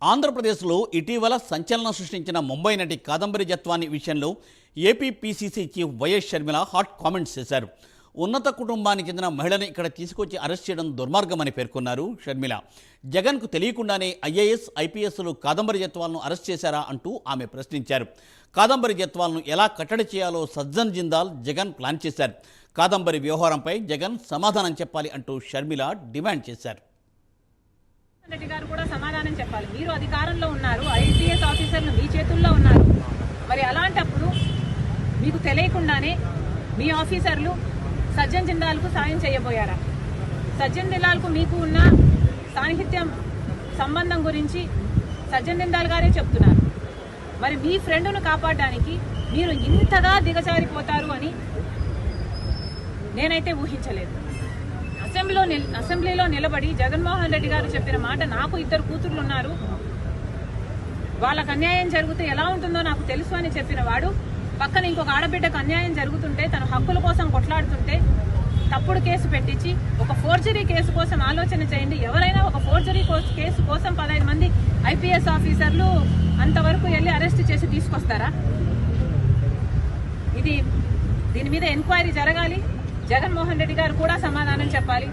ఆంధ్రప్రదేశ్లో ఇటీవల సంచలనం సృష్టించిన ముంబై నటి కాదంబరి జత్వాని విషయంలో AP PCC chief YS Sharmila hot comments చేశారు. ఉన్నత కుటుంబానికి చెందిన మహిళని ఇక్కడ తీసుకొచ్చి అరెస్ట్ చేయడం దుర్మార్గమని పేర్కొన్నారు షర్మిల. జగన్కు తెలియకుండానే ఐఏఎస్, ఐపీఎస్లు కాదంబరి జత్వాలను అరెస్ట్ చేశారా అంటూ ఆమె ప్రశ్నించారు. కాదంబరి జత్వాలను ఎలా కట్టడి చేయాలో సజ్జన్ జిందాల్, జగన్ ప్లాన్ చేశారు. కాదంబరి వ్యవహారంపై జగన్ సమాధానం చెప్పాలి అంటూ షర్మిల డిమాండ్ చేశారు. రెడ్డి గారు కూడా సమాధానం చెప్పాలి. మీరు అధికారంలో ఉన్నారు, ఐపీఎస్ ఆఫీసర్లు మీ చేతుల్లో ఉన్నారు. మరి అలాంటప్పుడు మీకు తెలియకుండానే మీ ఆఫీసర్లు సజ్జన్ జిందాల్కు సాయం చేయబోయారా? సజ్జన్ జిందాల్కు మీకు ఉన్న సాన్నిహిత్యం సంబంధం గురించి సజ్జన్ జిందాల్ గారే చెప్తున్నారు. మరి మీ ఫ్రెండ్ను కాపాడడానికి మీరు ఇంతగా దిగజారిపోతారు అని నేనైతే ఊహించలేదు. అసెంబ్లీలో నిలబడి జగన్మోహన్ రెడ్డి గారు చెప్పిన మాట, నాకు 2 కూతుర్లు ఉన్నారు, వాళ్ళకు అన్యాయం జరిగితే ఎలా ఉంటుందో నాకు తెలుసు అని చెప్పిన వాడు పక్కన ఇంకొక ఆడబిడ్డకు అన్యాయం జరుగుతుంటే, తన హక్కుల కోసం కొట్లాడుతుంటే తప్పుడు కేసు పెట్టించి ఒక ఫోర్జరీ కేసు కోసం ఆలోచన చేయండి. ఎవరైనా ఒక ఫోర్జరీ కేసు కోసం 15 మంది ఐపీఎస్ ఆఫీసర్లు అంతవరకు వెళ్ళి అరెస్ట్ చేసి తీసుకొస్తారా? దీని మీద ఎంక్వైరీ జరగాలి. జగన్మోహన్ రెడ్డి గారు కూడా సమాధానం చెప్పాలి.